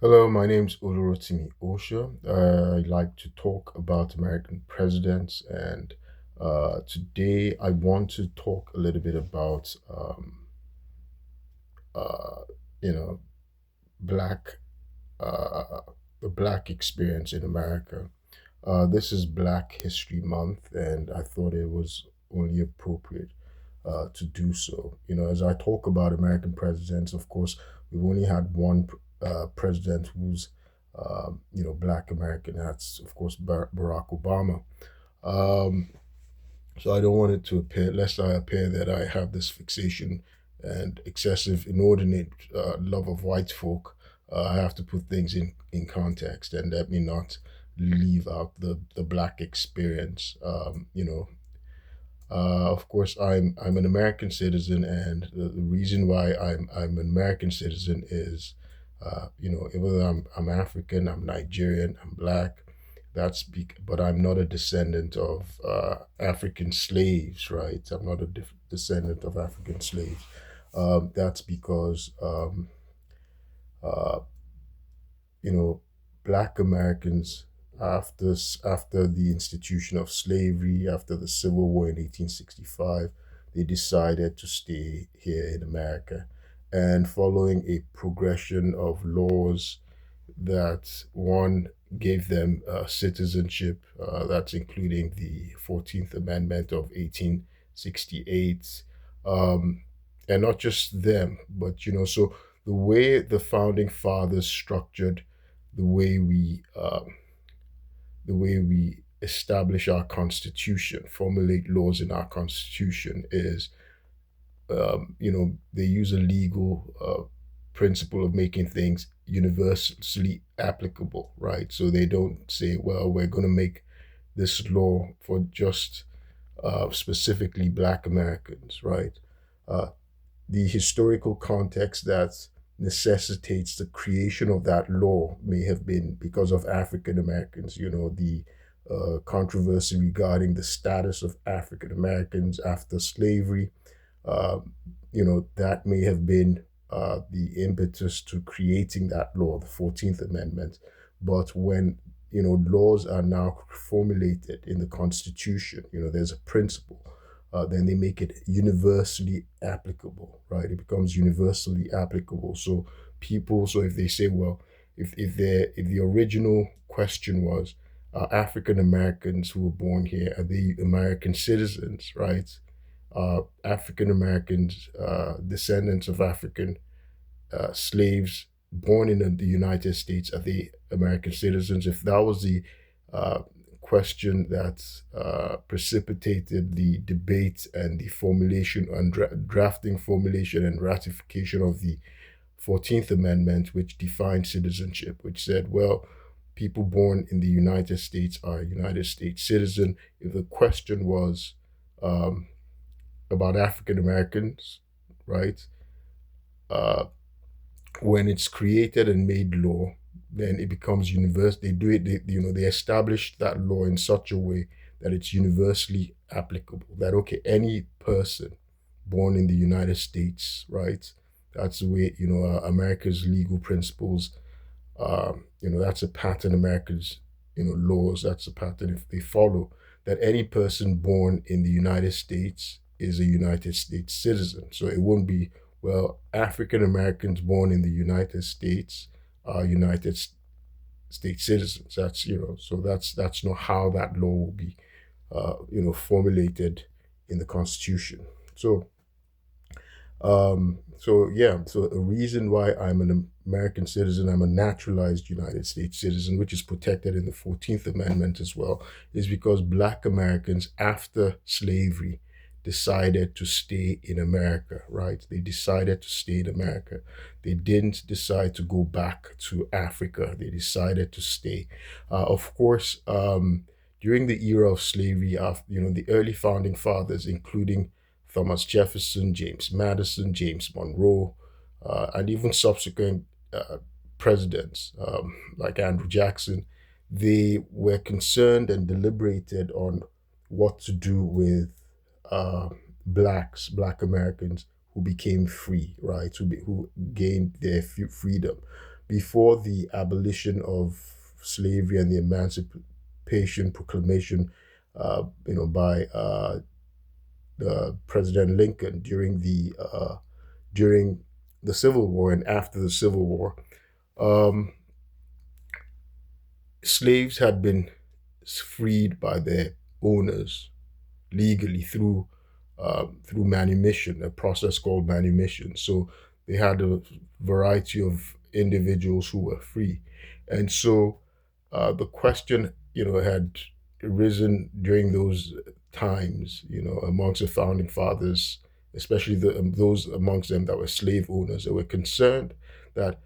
Hello, my name's Osha. I like to talk about American presidents, and today I want to talk a little bit about, uh, you know, black, uh, the black experience in America. This is Black History Month, and I thought it was only appropriate to do so. As I talk about American presidents, of course, we've only had one president who's, Black American. That's, of course, Barack Obama. Um, so I don't want it to appear, lest I appear that I have this fixation and excessive, inordinate love of white folk. I have to put things in context, and let me not leave out the black experience. Of course, I'm an American citizen, and the reason why I'm an American citizen is, even though I'm African, I'm Nigerian, I'm black. But I'm not a descendant of African slaves, right? I'm not a descendant of African slaves. That's because uh, you know, Black Americans after the institution of slavery, after the Civil War in 1865, they decided to stay here in America, and following a progression of laws that one gave them citizenship, that's including the 14th Amendment of 1868. Um, and not just them, but so the way the founding fathers structured the way we establish our constitution, formulate laws in our constitution is, they use a legal principle of making things universally applicable, right? So they don't say, well, we're going to make this law for just specifically Black Americans, right? Uh, the historical context that necessitates the creation of that law may have been because of African Americans, the controversy regarding the status of African Americans after slavery. That may have been the impetus to creating that law, the 14th Amendment. But when, laws are now formulated in the Constitution, there's a principle, then they make it universally applicable, right? It becomes universally applicable. So if they say, well, if the original question was, African Americans who were born here, are they American citizens, right? African Americans, descendants of African slaves born in the United States, are they American citizens? If that was the uh, question that precipitated the debate and the formulation and drafting, formulation, and ratification of the 14th Amendment, which defined citizenship, which said, well, people born in the United States are United States citizen. If the question was um, about African Americans, right? Uh, when it's created and made law, then it becomes universal. They do it. They establish that law in such a way that it's universally applicable. That okay, any person born in the United States, right? That's the way America's legal principles. That's a pattern. America's laws. That's a pattern if they follow that any person born in the United States is a United States citizen. So it won't be, well, African Americans born in the United States are United States citizens. That's not how that law will be formulated in the Constitution. So a reason why I'm an American citizen, I'm a naturalized United States citizen, which is protected in the 14th Amendment as well, is because Black Americans after slavery decided to stay in America, right? They decided to stay in America. They didn't decide to go back to Africa. They decided to stay. Of course, during the era of slavery, after, the early founding fathers, including Thomas Jefferson, James Madison, James Monroe, and even subsequent presidents like Andrew Jackson, they were concerned and deliberated on what to do with uh, Black Americans who became free, right? Who gained their freedom, before the abolition of slavery and the Emancipation Proclamation, by President Lincoln during the Civil War and after the Civil War, um, slaves had been freed by their owners legally through manumission, a process called manumission. So they had a variety of individuals who were free, and so the question, had arisen during those times, amongst the founding fathers, especially those amongst them that were slave owners. They were concerned that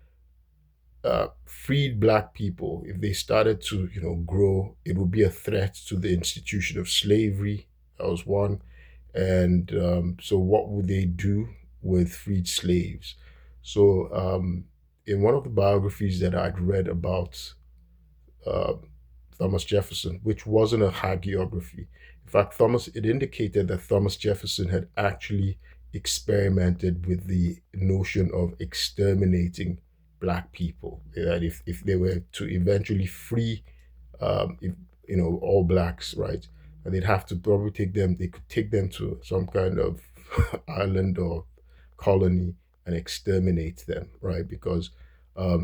freed black people, if they started to, grow, it would be a threat to the institution of slavery. That was one. And so, what would they do with freed slaves? So, in one of the biographies that I'd read about uh, Thomas Jefferson, which wasn't a hagiography. In fact, it indicated that Thomas Jefferson had actually experimented with the notion of exterminating black people. That if they were to eventually free, if, all blacks, right, and they'd have to probably they could take them to some kind of island or colony and exterminate them, right? Because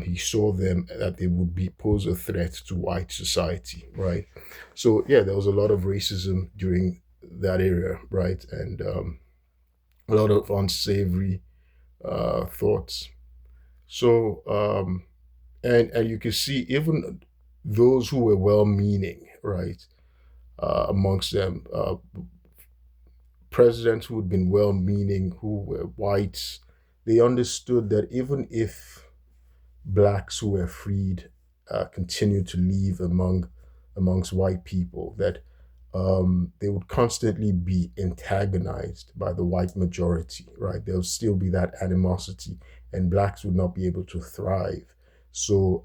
he saw them that they would be pose a threat to white society, right? So yeah, there was a lot of racism during that era, right, and a lot of unsavory thoughts. So and you can see even those who were well-meaning, right, amongst them, presidents who had been well-meaning, who were whites, they understood that even if blacks who were freed continued to live amongst white people, that they would constantly be antagonized by the white majority, right? There would still be that animosity, and blacks would not be able to thrive. So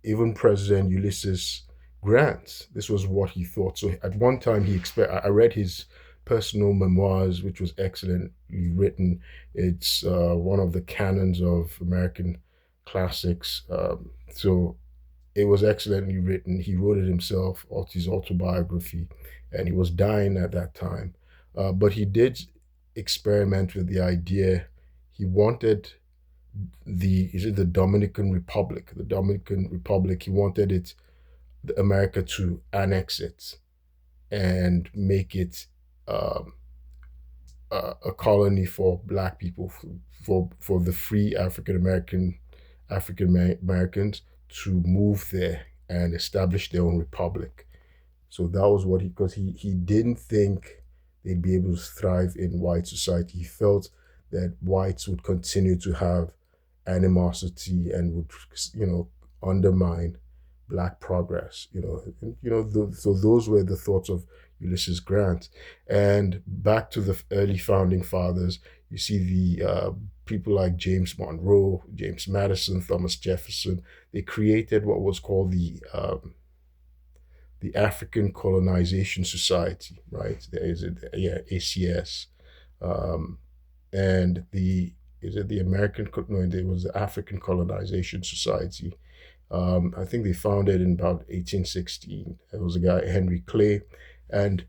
even President Ulysses Grant, this was what he thought. So at one time, I read his personal memoirs, which was excellently written. It's one of the canons of American classics. So it was excellently written. He wrote it himself, his autobiography, and he was dying at that time. But he did experiment with the idea. He wanted the Dominican Republic? The Dominican Republic, he wanted America to annex it and make it um, a colony for black people, for the free African Americans to move there and establish their own republic. So that was what because he didn't think they'd be able to thrive in white society. He felt that whites would continue to have animosity and would, undermine black progress. So those were the thoughts of Ulysses Grant. And back to the early founding fathers, you see the people like James Monroe, James Madison, Thomas Jefferson. They created what was called the African Colonization Society, right? There is it, yeah, ACS, um, and the is it the American? No, there was the African Colonization Society. I think they founded in about 1816. There was a guy Henry Clay, and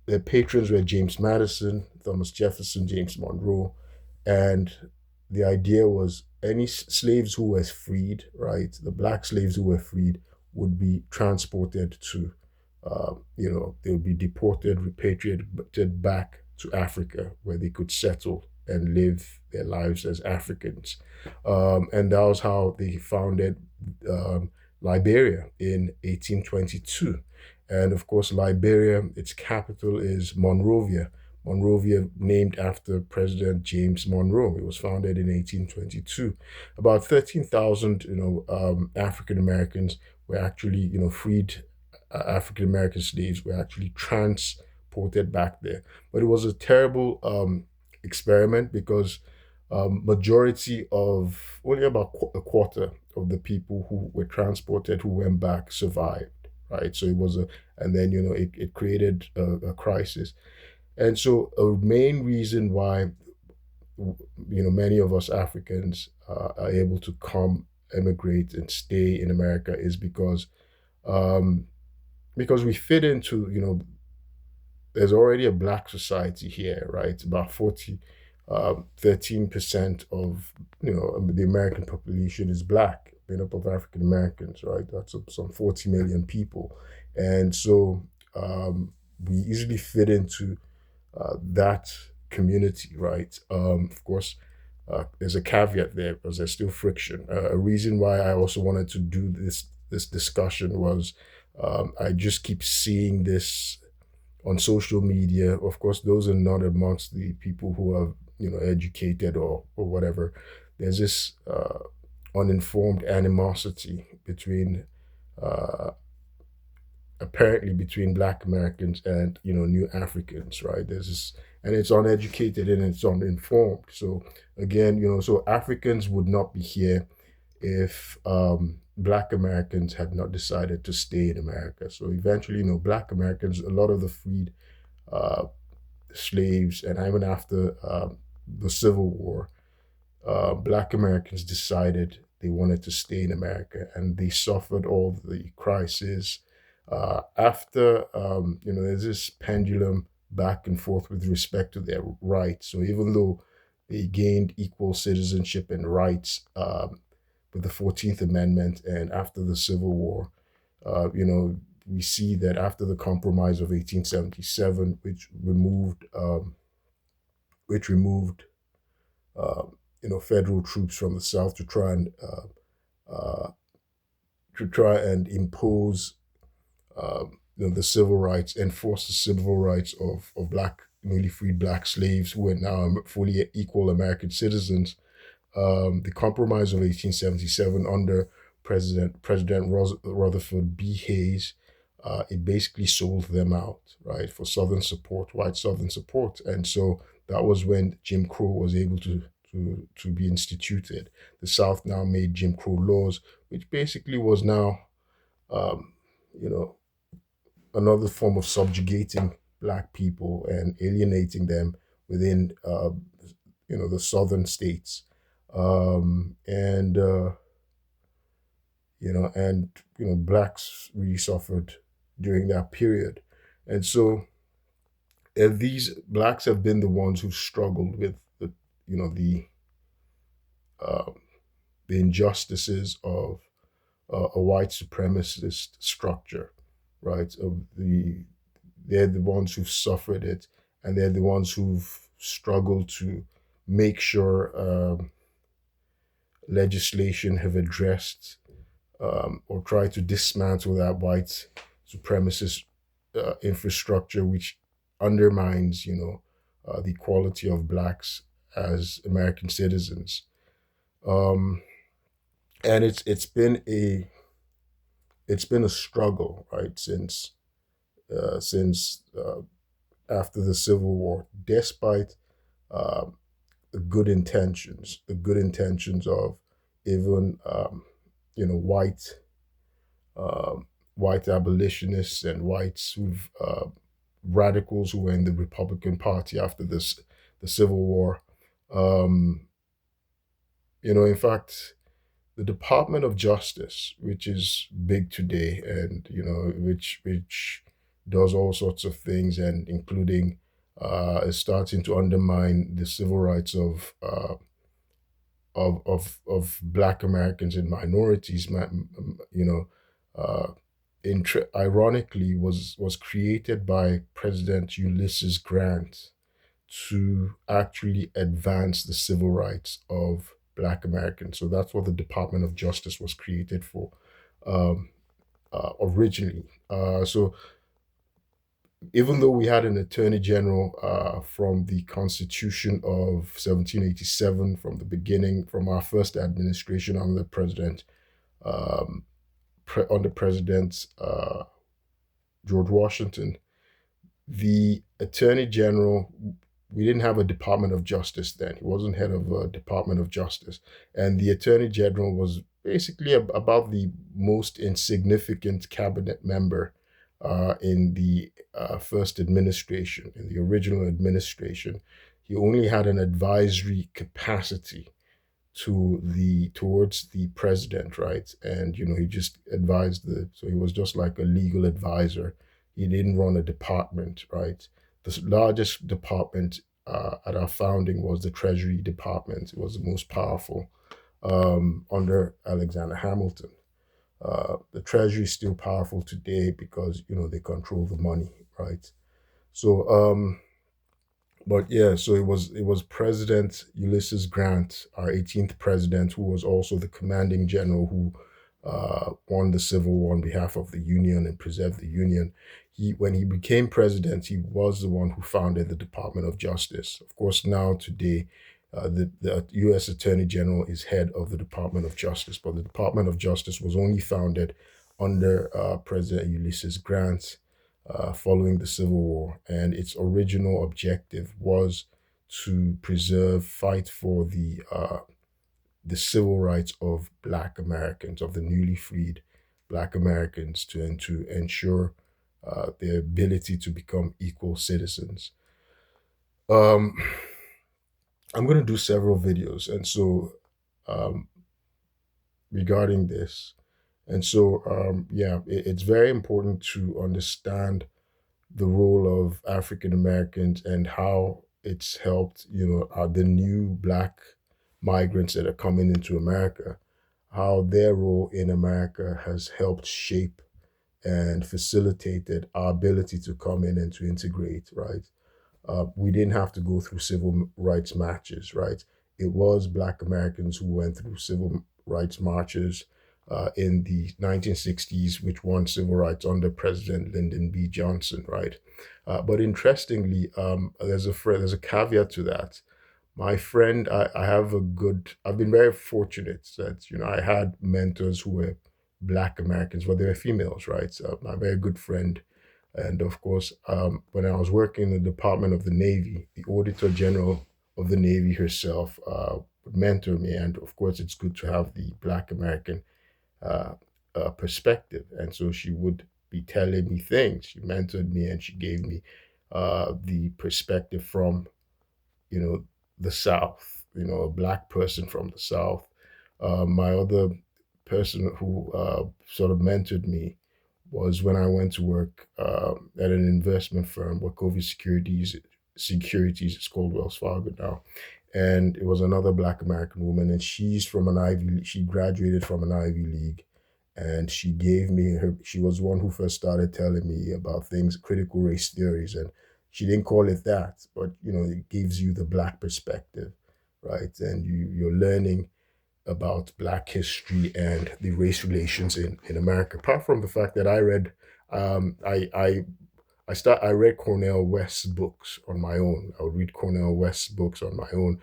their patrons were James Madison, Thomas Jefferson, James Monroe, and the idea was any slaves who were freed, right, the black slaves who were freed would be transported to, they would be deported, repatriated back to Africa where they could settle and live their lives as Africans. And that was how they founded Liberia in 1822. And of course, Liberia, its capital is Monrovia. Monrovia, named after President James Monroe. It was founded in 1822. About 13,000, African Americans were actually, freed African American slaves were actually transported back there. But it was a terrible experiment because majority of only about a quarter of the people who were transported who went back survived. Right, so it was and then it created a crisis, and so a main reason why many of us Africans are able to come emigrate and stay in America is um, because we fit into, there's already a black society here, right? About 13% of, the American population is black, made up of African Americans, right? That's some 40 million people. And so we easily fit into that community, right? Of course, there's a caveat there because there's still friction. A reason why I also wanted to do this discussion was I just keep seeing this on social media. Of course, those are not amongst the people who are educated or whatever. There's this uninformed animosity between uh, apparently between Black Americans and new Africans, right? There's this, and it's uneducated and it's uninformed. So again, so Africans would not be here if Black Americans had not decided to stay in America. So eventually, Black Americans, a lot of the freed uh, slaves, and even after the Civil War, Black Americans decided they wanted to stay in America, and they suffered all the crises. After, there's this pendulum back and forth with respect to their rights. So even though they gained equal citizenship and rights with the 14th Amendment and after the Civil War, we see that after the Compromise of 1877, which removed federal troops from the South uh, to try and impose the civil rights, enforce the civil rights of black newly freed black slaves who are now fully equal American citizens. The Compromise of 1877 under President Rutherford B. Hayes, it basically sold them out, right, for Southern support, white Southern support, and so that was when Jim Crow was able to be instituted. The South now made Jim Crow laws, which basically was now, um, you know, another form of subjugating black people and alienating them within, the southern states, and blacks really suffered during that period, and so these blacks have been the ones who struggled with you know the uh, the injustices of a white supremacist structure, right? They're the ones who've suffered it, and they're the ones who've struggled to make sure legislation have addressed or tried to dismantle that white supremacist infrastructure, which undermines, the equality of blacks as American citizens. Um, and it's been a struggle, right, since after the Civil War, despite uh, the good intentions of even um, white abolitionists and whites who've radicals who were in the Republican Party after the Civil War. Um, in fact, the Department of Justice, which is big today, and which does all sorts of things, and including is starting to undermine the civil rights of Black Americans and minorities. You know, uh, ironically, was created by President Ulysses Grant to actually advance the civil rights of Black Americans. So that's what the Department of Justice was created for, um, originally. So even though we had an Attorney General from the Constitution of 1787, from the beginning, from our first administration under um, President George Washington, the Attorney General, we didn't have a Department of Justice then. He wasn't head of a Department of Justice. And the Attorney General was basically about the most insignificant cabinet member in the first administration, in the original administration. He only had an advisory capacity towards the president, right? And he just advised so he was just like a legal advisor. He didn't run a department, right? The largest department at our founding was the Treasury Department. It was the most powerful under Alexander Hamilton. The Treasury is still powerful today because they control the money, right? So but yeah, so it was President Ulysses Grant, our 18th president, who was also the commanding general who won the Civil War on behalf of the Union and preserved the Union. When he became president, he was the one who founded the Department of Justice. Of course, now today, the U.S. Attorney General is head of the Department of Justice, but the Department of Justice was only founded under President Ulysses Grant following the Civil War, and its original objective was to fight for the civil rights of Black Americans, of the newly freed Black Americans, to ensure their ability to become equal citizens. Um, I'm going to do several videos, and so um, regarding this, and so yeah, it's very important to understand the role of African Americans and how it's helped, the new Black migrants that are coming into America, how their role in America has helped shape and facilitated our ability to come in and to integrate, right? We didn't have to go through civil rights marches, right? It was Black Americans who went through civil rights marches in the 1960s, which won civil rights under President Lyndon B. Johnson, right? But interestingly, there's a caveat to that. My friend, I've been very fortunate that, I had mentors who were Black Americans, but they were females, right? So my very good friend, and of course, when I was working in the Department of the Navy, the Auditor General of the Navy herself would mentor me. And of course, it's good to have the Black American uh, perspective. And so she would be telling me things. She mentored me and she gave me the perspective from, you know, the South, a Black person from the South. My other person who sort of mentored me was when I went to work at an investment firm, Wachovia Securities. It's called Wells Fargo now, and it was another Black American woman, and she graduated from an Ivy League, and she gave me her. She was one who first started telling me about things, critical race theories, and she didn't call it that, but it gives you the Black perspective, right? And you're learning about Black history and the race relations in America. Apart from the fact that I read, I read Cornell West's books on my own. I would read Cornell West's books on my own.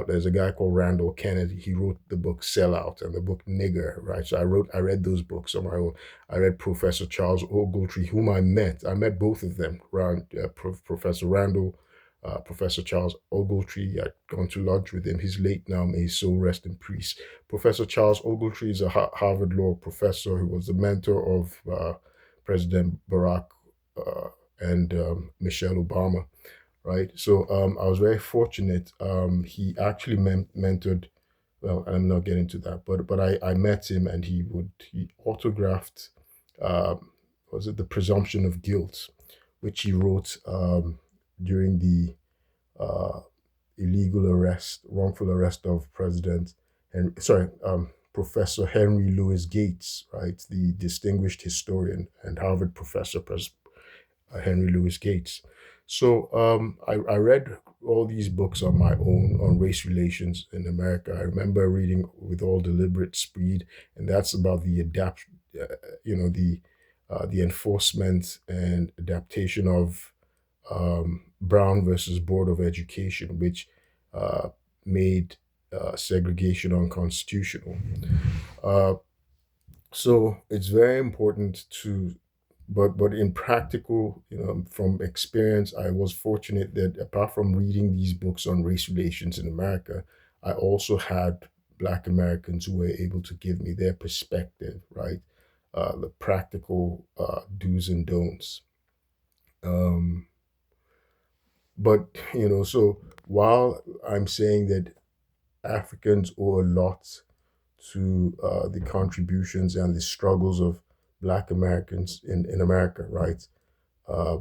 There's a guy called Randall Kennedy. He wrote the book Sellout and the book Nigger, right? So I read those books on my own. I read Professor Charles Ogletree, whom I met. I met both of them around Professor Randall, Professor Charles Ogletree. I'd gone to lunch with him. He's late now. May his soul rest in peace. Professor Charles Ogletree is a Harvard Law professor who was the mentor of President Barack uh, and Michelle Obama, right? So I was very fortunate. He actually mentored. Well, I'm not getting to that, but I met him and he autographed. Was it The Presumption of Guilt, which he wrote during the uh, wrongful arrest of President and Professor Henry Louis Gates, right? The distinguished historian and Harvard professor, Henry Louis Gates. So I read all these books on my own on race relations in America. I remember reading With All Deliberate Speed, and that's about uh, the enforcement and adaptation of Brown versus Board of Education, which uh, made segregation unconstitutional. Uh, so it's very important but in practical, from experience, I was fortunate that apart from reading these books on race relations in America, I also had Black Americans who were able to give me their perspective, right? The practical do's and don'ts. Um, but so while I'm saying that Africans owe a lot to the contributions and the struggles of Black Americans in America, right? Uh,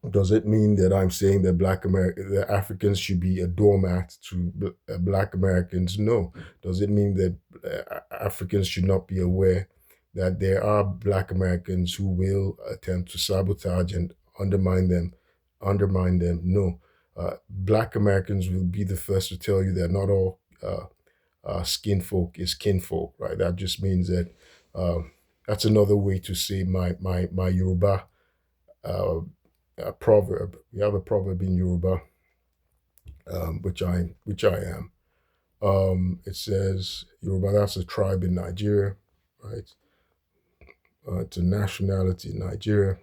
does it mean that I'm saying that that Africans should be a doormat to Black Americans? No. Does it mean that Africans should not be aware that there are Black Americans who will attempt to sabotage and undermine them? Undermine them? No. Black Americans will be the first to tell you that not all skin folk is kinfolk, right? That just means that that's another way to say my Yoruba uh, a proverb. We have a proverb in Yoruba, which I am. It says Yoruba. That's a tribe in Nigeria, right? It's a nationality in Nigeria.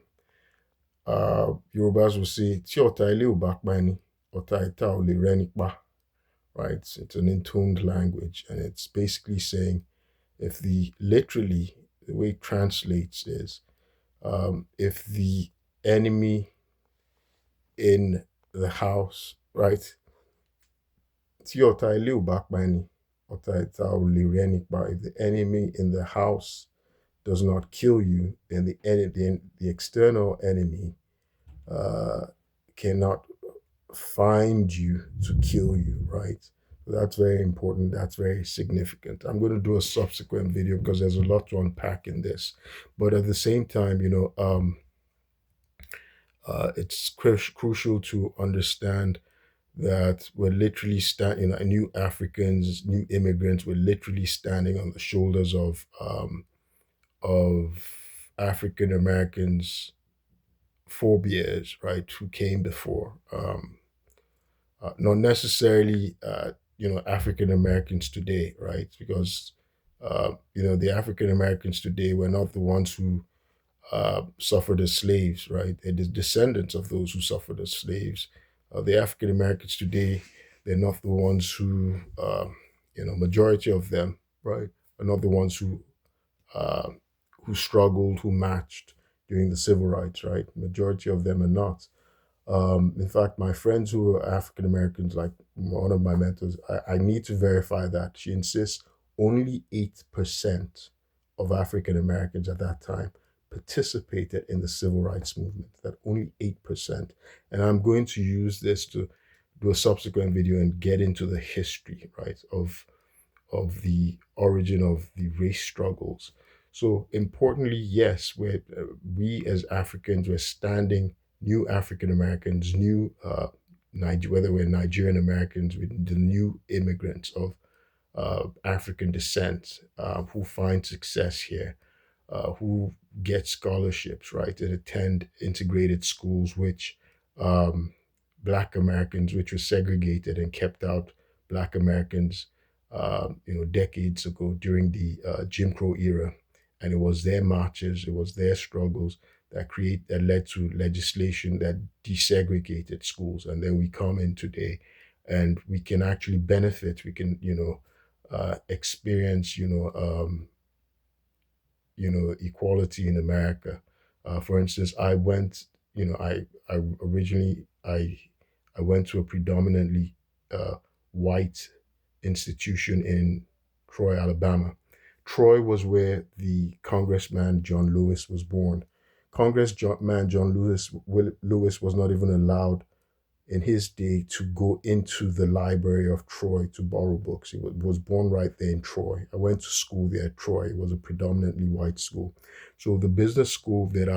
Yorubas will say "Tí ọ̀tá ilé ò bá pa ẹni, ọ̀tá ìta ò lè rẹ́ni pa." Right? It's an intoned language, and it's basically saying if the way it translates is if the enemy in the house, right? Tí ọ̀tá ilé ò bá pa ẹni, ọ̀tá ìta ò lè rí ẹni pa. If the enemy in the house does not kill you, then the external enemy cannot find you to kill you, right? That's very important. That's very significant. I'm going to do a subsequent video because there's a lot to unpack in this. But at the same time, it's crucial to understand that we're literally standing, new Africans, new immigrants, we're literally standing on the shoulders of African Americans, forebears, right, who came before. Not necessarily, African Americans today, right, because the African Americans today were not the ones who suffered as slaves, right? They're the descendants of those who suffered as slaves. The African Americans today, they're not the ones who, majority of them, right, are not the ones uh, who struggled, who matched during the civil rights, right? Majority of them are not. In fact, my friends who are African Americans, like one of my mentors, I need to verify that. She insists only 8% of African Americans at that time participated in the civil rights movement, that only 8%. And I'm going to use this to do a subsequent video and get into the history, right, of the origin of the race struggles. So importantly, yes, we as Africans, we're standing, new African Americans, new whether we're Nigerian Americans, with the new immigrants of African descent who find success here, who get scholarships, right, and attend integrated schools, which um, Black Americans, which were segregated and kept out Black Americans, decades ago during the Jim Crow era, and it was their marches, it was their struggles that led to legislation that desegregated schools, and then we come in today, and we can actually benefit. We can, experience, equality in America. For instance, I went, I originally I went to a predominantly white institution in Troy, Alabama. Troy was where the Congressman John Lewis was born. Congressman John Lewis was not even allowed in his day to go into the library of Troy to borrow books. He was born right there in Troy. I went to school there at Troy. It was a predominantly white school. So the business school where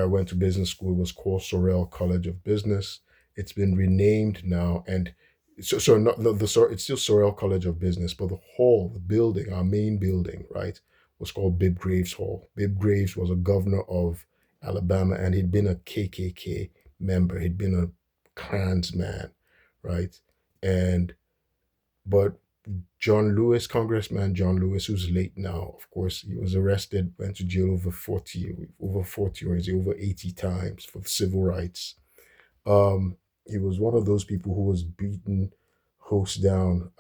I went to business school was called Sorrel College of Business. It's been renamed now, and so not it's still Sorrel College of Business, but the hall, the building, our main building, right, was called Bibb Graves Hall. Bibb Graves was a governor of Alabama, and he'd been a KKK member. He'd been a Klansman, right? And but Congressman John Lewis, who's late now, of course, he was arrested, went to jail over 40, or is it over 80 times for civil rights. He was one of those people who was beaten, hosed down.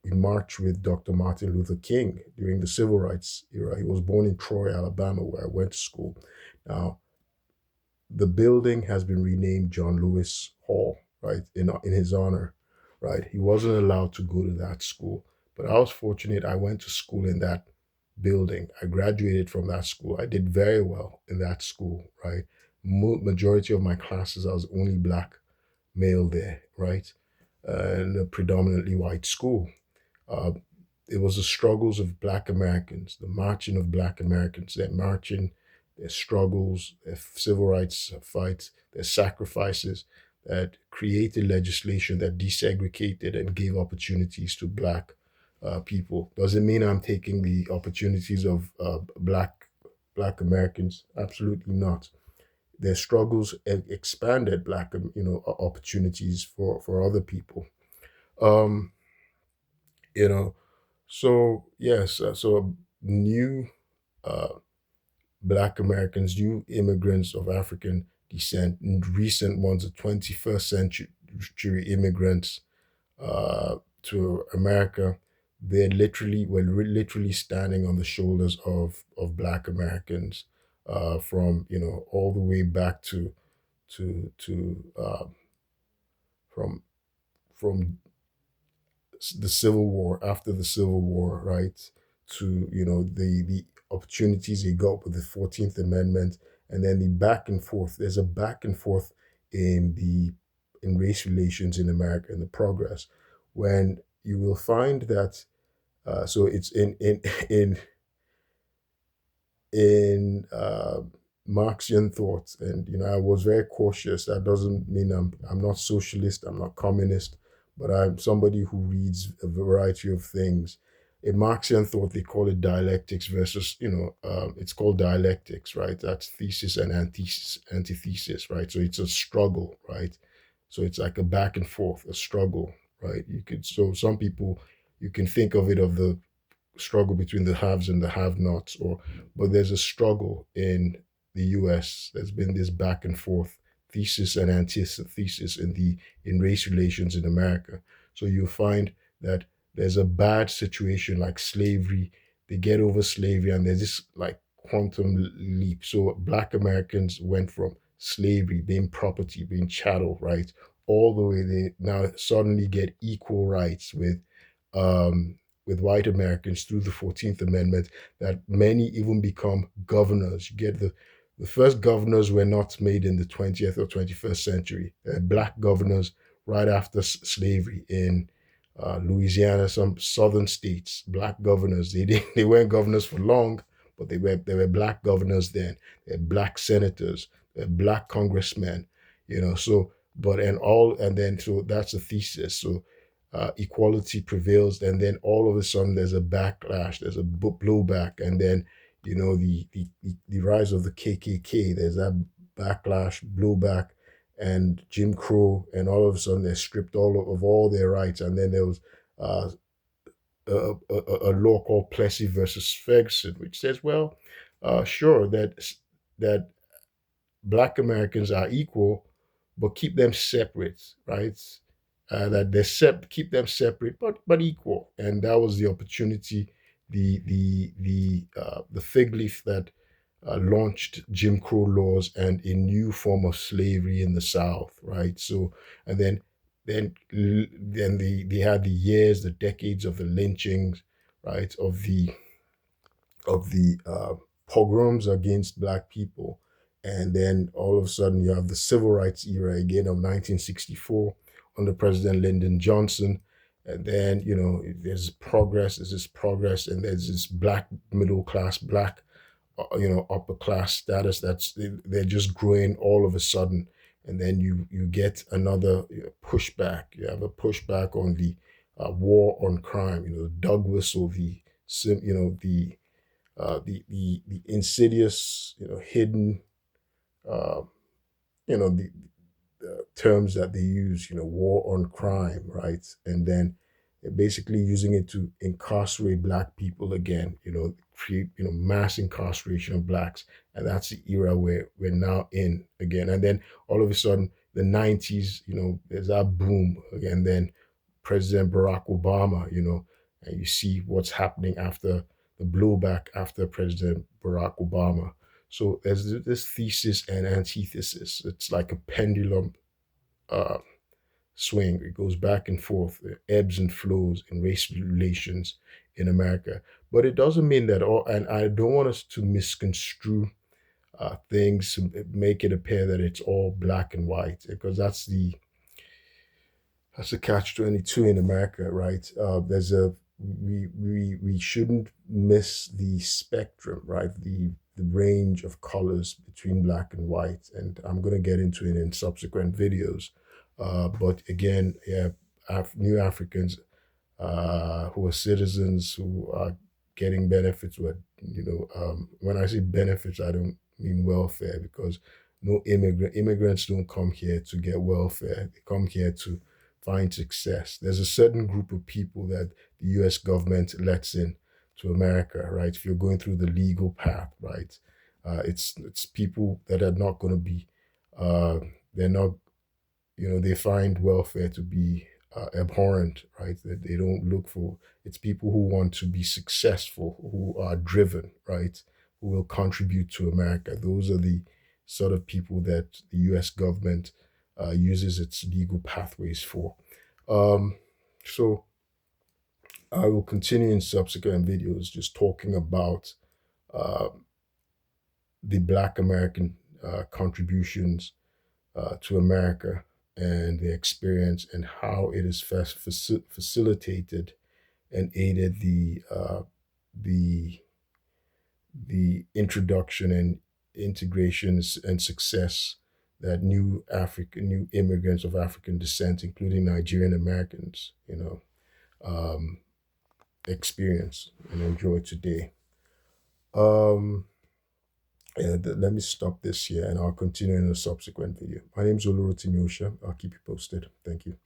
He marched with Dr. Martin Luther King during the civil rights era. He was born in Troy, Alabama, where I went to school. Now, the building has been renamed John Lewis Hall, right, in his honor. right? He wasn't allowed to go to that school. But I was fortunate. I went to school in that building. I graduated from that school. I did very well in that school, right? Majority of my classes, I was the only black male there, right? In a predominantly white school. Uh, it was the struggles of Black Americans, the marching of Black Americans, their marching, their struggles, their civil rights fights, their sacrifices that created legislation that desegregated and gave opportunities to Black people. Doesn't mean I'm taking the opportunities of Black Americans. Absolutely not. Their struggles expanded Black, opportunities for other people. Um, you know, so yes, so new uh, Black Americans, new immigrants of African descent, recent ones, the 21st century immigrants to America, we're literally standing on the shoulders of Black Americans, from all the way back to from from the Civil War, after the Civil War, right? To the opportunities he got with the 14th Amendment, and then the back and forth. There's a back and forth in race relations in America and the progress, when you will find that. So it's in in Marxian thought, and I was very cautious. That doesn't mean I'm not socialist, I'm not communist, but I'm somebody who reads a variety of things. In Marxian thought, they call it dialectics versus, it's called dialectics, right? That's thesis and antithesis, right? So it's a struggle, right? So it's like a back and forth, a struggle, right? So some people, you can think of the struggle between the haves and the have-nots, or but there's a struggle in the US. There's been this back and forth, thesis and antithesis in race relations in America. So you'll find that there's a bad situation like slavery. They get over slavery, and there's this like quantum leap. So Black Americans went from slavery, being property, being chattel, right, all the way they now suddenly get equal rights um, with white Americans through the 14th Amendment, that many even become governors. You get the first governors were not made in the 20th or 21st century. Black governors right after slavery in Louisiana, some southern states, black governors. They weren't governors for long, but they were black governors then. They were black senators, they were black congressmen, so and then so that's a thesis. So equality prevails, and then all of a sudden there's a backlash, there's a blowback, and then the rise of the KKK. There's that backlash, blowback, and Jim Crow, and all of a sudden they're stripped of all their rights, and then there was uh, a law called Plessy versus Ferguson, which says, well, sure that Black Americans are equal, but keep them separate, right? That keep them separate, but equal, and that was the opportunity, the fig leaf that launched Jim Crow laws and a new form of slavery in the South, right? So, and then they had the years, the decades of the lynchings, right? Of the pogroms against black people. And then all of a sudden you have the civil rights era again of 1964 under President Lyndon Johnson. And then, there's this progress, and there's this black middle class, black, upper class status they're just growing all of a sudden. And then you get another pushback. You have a pushback on the war on crime, the dog whistle, the insidious, hidden, uh, the terms that they use, war on crime, right? And then they're basically using it to incarcerate black people again, create, mass incarceration of blacks. And that's the era where we're now in again. And then all of a sudden, the 90s, there's that boom again. Then President Barack Obama, and you see what's happening after the blowback after President Barack Obama. So there's this thesis and antithesis. It's like a pendulum uh, swing. It goes back and forth, ebbs and flows in race relations in America. But it doesn't mean that all, and I don't want us to misconstrue things, make it appear that it's all black and white, because that's a catch-22 in America, right? There's a we shouldn't miss the spectrum, right? The range of colors between black and white, and I'm going to get into it in subsequent videos. But again, yeah, new Africans who are citizens who are getting benefits. Where when I say benefits, I don't mean welfare, because no immigrants don't come here to get welfare. They come here to find success. There's a certain group of people that the U.S. government lets in to America, right? If you're going through the legal path, right? It's people that are not going to be, they're not, they find welfare to be abhorrent, right? That they don't look for. It's people who want to be successful, who are driven, right? Who will contribute to America. Those are the sort of people that the U.S. government uses its legal pathways for. Um, so I will continue in subsequent videos just talking about uh, the Black American contributions to America and the experience and how it has facilitated and aided the the introduction and integrations and success that new immigrants of African descent, including Nigerian Americans, um, experience and enjoy today. Um, yeah, let me stop this here and I'll continue in a subsequent video. My name is Osha. I'll keep you posted. Thank you.